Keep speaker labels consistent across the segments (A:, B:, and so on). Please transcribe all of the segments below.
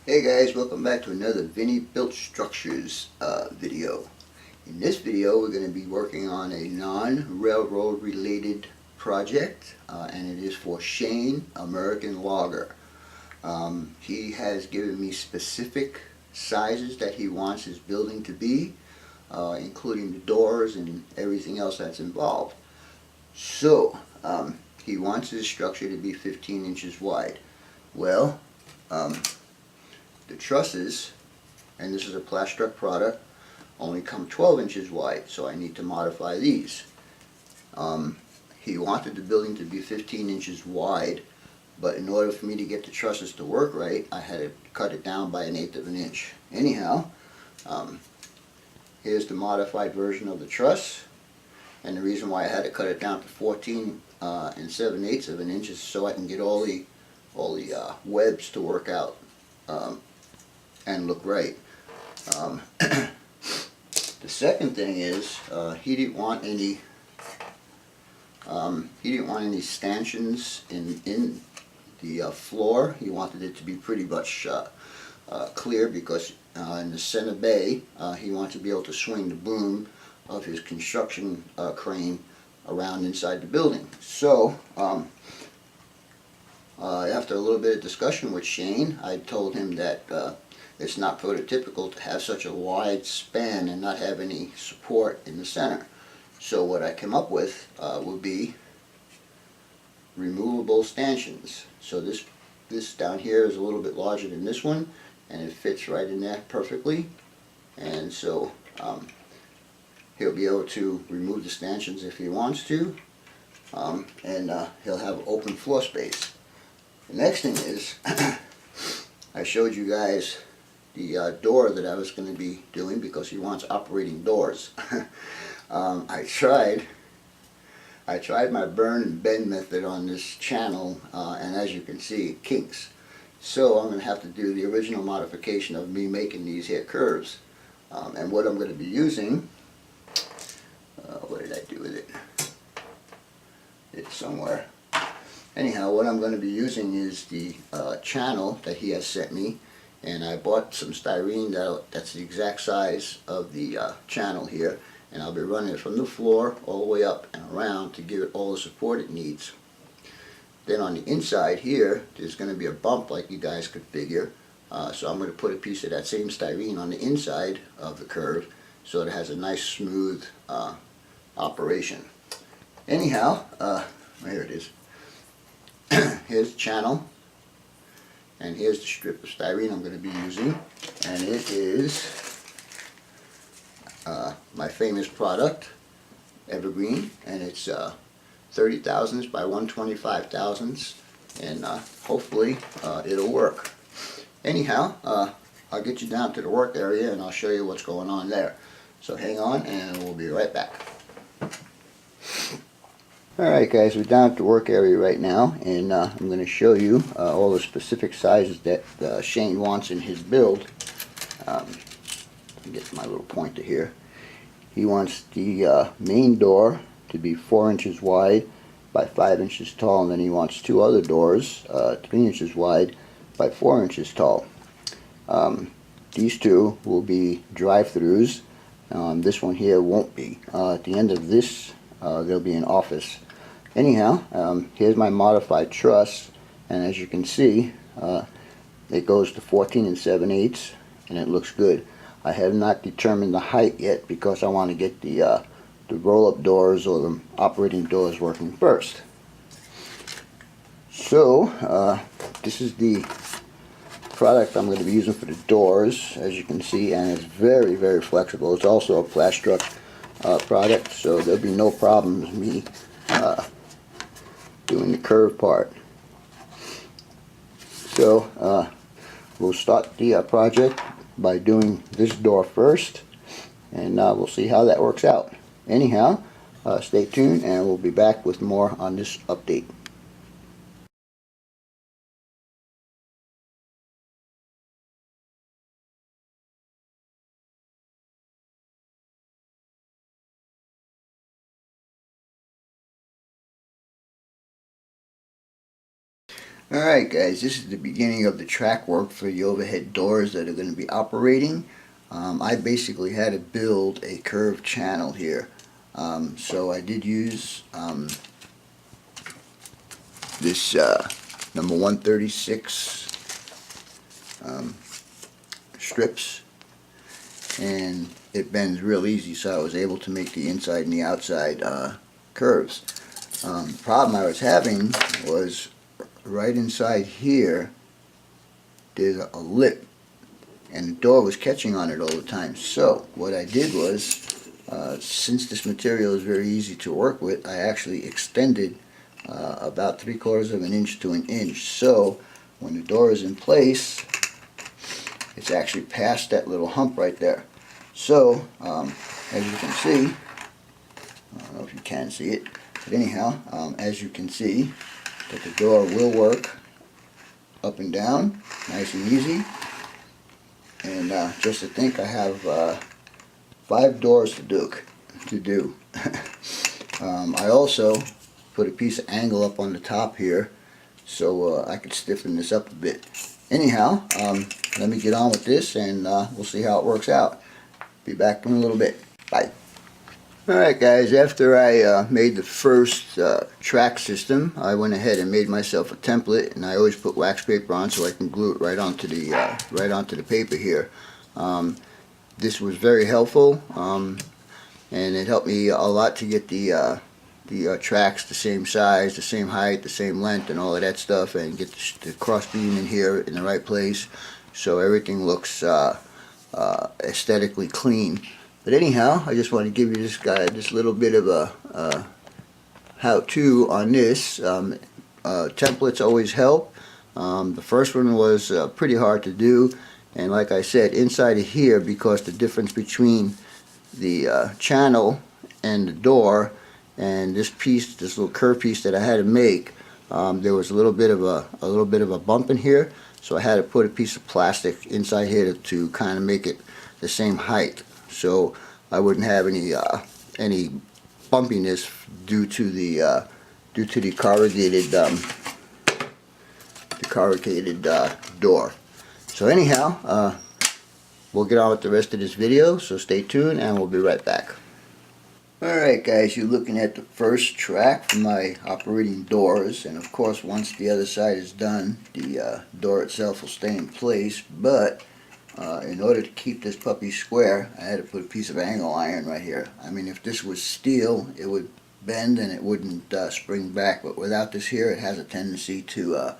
A: Hey guys, welcome back to another Vinny Built Structures video. In this video we're going to be working on a non-railroad related project, and it is for Shane, American Logger. He has given me specific sizes that he wants his building to be, including the doors and everything else that's involved. So he wants his structure to be 15 inches wide. Well, the trusses, and this is a Plastruct product, only come 12 inches wide, so I need to modify these. He wanted the building to be 15 inches wide, but in order for me to get the trusses to work right, I had to cut it down by 1/8 of an inch. Anyhow, here's the modified version of the truss, and the reason why I had to cut it down to 14 and 7/8 of an inch is so I can get all the webs to work out and look right. The second thing is he didn't want any stanchions in the floor. He wanted it to be pretty much clear, because in the center bay he wanted to be able to swing the boom of his construction crane around inside the building. So after a little bit of discussion with Shane, I told him that it's not prototypical to have such a wide span and not have any support in the center. So what I came up with would be removable stanchions. So this down here is a little bit larger than this one, and it fits right in there perfectly. And so he'll be able to remove the stanchions if he wants to, and he'll have open floor space. The next thing is, I showed you guys the door that I was going to be doing, because he wants operating doors. I tried my burn and bend method on this channel, and as you can see, it kinks. So I'm going to have to do the original modification of me making these here curves. And what I'm going to be using, what did I do with it? It's somewhere. Anyhow, what I'm going to be using is the channel that he has sent me, and I bought some styrene that's the exact size of the channel here, and I'll be running it from the floor all the way up and around to give it all the support it needs. Then on the inside here, there's going to be a bump, like you guys could figure, so I'm going to put a piece of that same styrene on the inside of the curve so it has a nice smooth operation. Anyhow, here it is. Here's the channel, and here's the strip of styrene I'm going to be using, and it is my famous product, Evergreen, and it's 30 thousandths by 125 thousandths, and hopefully it'll work. Anyhow, I'll get you down to the work area and I'll show you what's going on there. So hang on and we'll be right back. Alright guys, we're down at the work area right now, and I'm going to show you all the specific sizes that Shane wants in his build. Let me get my little pointer here. He wants the main door to be 4 inches wide by 5 inches tall, and then he wants two other doors 3 inches wide by 4 inches tall. These two will be drive-throughs. This one here won't be. At the end of this there'll be an office. Anyhow, here's my modified truss, and as you can see, it goes to 14 7/8, and it looks good. I have not determined the height yet because I want to get the roll-up doors or the operating doors working first. So this is the product I'm going to be using for the doors, as you can see, and it's very, very flexible. It's also a Plastruct product, so there'll be no problems me doing the curve part. So we'll start the project by doing this door first, and we'll see how that works out. Anyhow, stay tuned and we'll be back with more on this update. Alright guys, this is the beginning of the track work for the overhead doors that are going to be operating. I basically had to build a curved channel here. So I did use this number 136 strips, and it bends real easy, so I was able to make the inside and the outside curves. The problem I was having was right inside here there's a lip, and the door was catching on it all the time. So what I did was, since this material is very easy to work with, I actually extended about 3/4 of an inch to an inch. So when the door is in place, it's actually past that little hump right there. So as you can see, I don't know if you can see it, but anyhow, as you can see, that the door will work up and down, nice and easy. And just to think, I have 5 doors to do. I also put a piece of angle up on the top here, so I could stiffen this up a bit. Anyhow, let me get on with this, and we'll see how it works out. Be back in a little bit. Bye. Alright guys, after I made the first track system, I went ahead and made myself a template, and I always put wax paper on so I can glue it right onto the paper here. This was very helpful, and it helped me a lot to get the tracks the same size, the same height, the same length, and all of that stuff, and get the cross beam in here in the right place, so everything looks aesthetically clean. But anyhow, I just want to give you this little bit of a how-to on this. Templates always help. The first one was pretty hard to do, and like I said, inside of here, because the difference between the channel and the door and this piece, this little curve piece that I had to make, there was a little bit of a bump in here, so I had to put a piece of plastic inside here to kind of make it the same height, so I wouldn't have any bumpiness due to the corrugated door. So anyhow, we'll get on with the rest of this video, so stay tuned and we'll be right back. Alright guys, you're looking at the first track for my operating doors, and of course once the other side is done, the door itself will stay in place, but in order to keep this puppy square, I had to put a piece of angle iron right here. I mean, if this was steel, it would bend and it wouldn't spring back, but without this here, it has a tendency to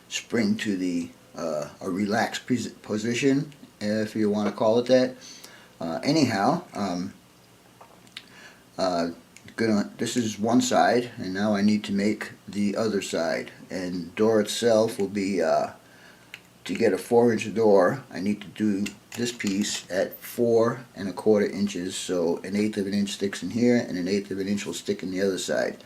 A: spring to the a relaxed position, if you want to call it that. Anyhow, this is one side, and now I need to make the other side, and the door itself will be to get a 4-inch door, I need to do this piece at 4 1/4 inches, so 1/8 of an inch sticks in here and 1/8 of an inch will stick in the other side.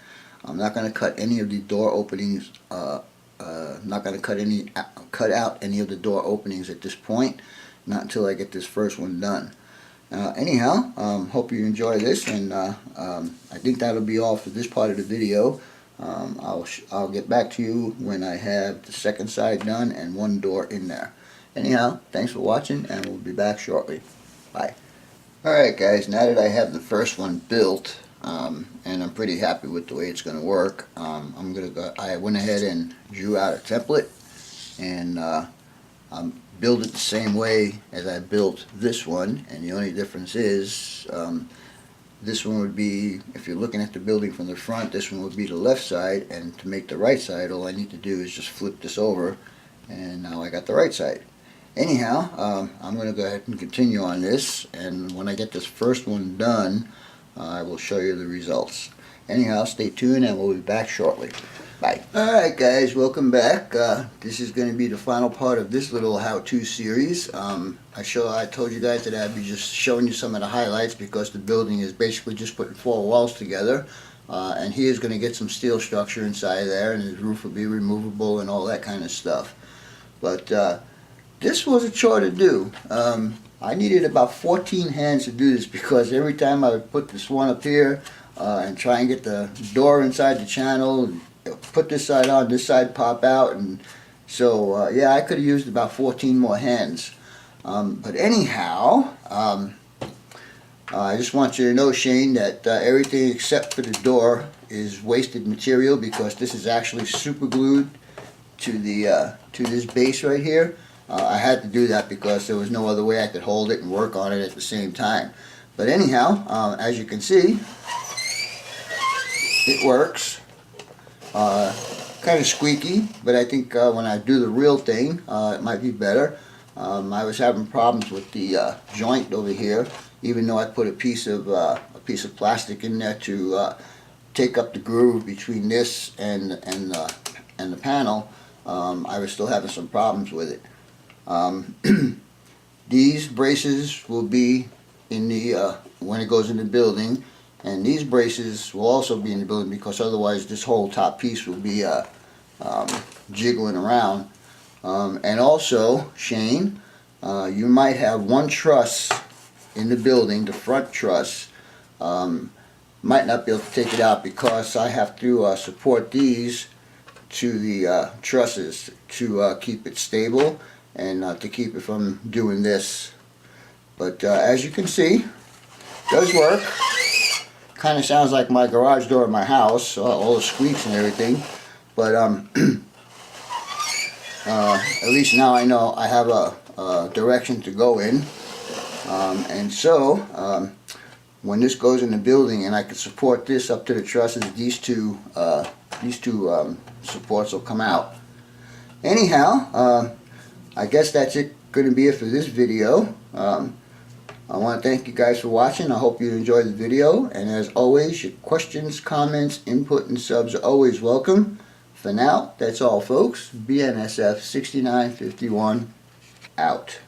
A: I'm not going to cut any of the door openings, not going to cut out any of the door openings at this point, not until I get this first one done. Anyhow, hope you enjoy this, and I think that'll be all for this part of the video. I'll get back to you when I have the second side done and one door in there. Anyhow, thanks for watching, and we'll be back shortly. Bye. Alright guys, now that I have the first one built, and I'm pretty happy with the way it's going to work. I went ahead and drew out a template, and build it the same way as I built this one, and the only difference is this one would be, if you're looking at the building from the front, this one would be the left side, and to make the right side, all I need to do is just flip this over, and now I got the right side. Anyhow, I'm going to go ahead and continue on this, and when I get this first one done, I will show you the results. Anyhow, stay tuned and we'll be back shortly. Bye. Alright guys, welcome back. This is going to be the final part of this little how-to series. I told you guys that I'd be just showing you some of the highlights because the building is basically just putting 4 walls together. And he is going to get some steel structure inside there, and his roof will be removable and all that kind of stuff. But this was a chore to do. I needed about 14 hands to do this because every time I would put this one up here and try and get the door inside the channel, put this side on, this side pop out, and so yeah, I could have used about 14 more hands. But anyhow, I just want you to know, Shane, that everything except for the door is wasted material because this is actually super glued to this base right here. I had to do that because there was no other way I could hold it and work on it at the same time. But anyhow, as you can see, it works. Kind of squeaky, but I think when I do the real thing, it might be better. I was having problems with the joint over here, even though I put a piece of plastic in there to take up the groove between this and the panel. I was still having some problems with it. These braces will be in the when it goes in the building. And these braces will also be in the building because otherwise this whole top piece will be jiggling around. And also, Shane, you might have one truss in the building, the front truss. Might not be able to take it out because I have to support these to the trusses to keep it stable and to keep it from doing this. But as you can see, it does work. Kind of sounds like my garage door in my house, all the squeaks and everything, but at least now I know I have a direction to go in, and so when this goes in the building and I can support this up to the trusses, these two supports will come out. Anyhow, I guess that's going to be it for this video. I want to thank you guys for watching. I hope you enjoyed the video, and as always, your questions, comments, input, and subs are always welcome. For now, that's all folks. BNSF 6951 out.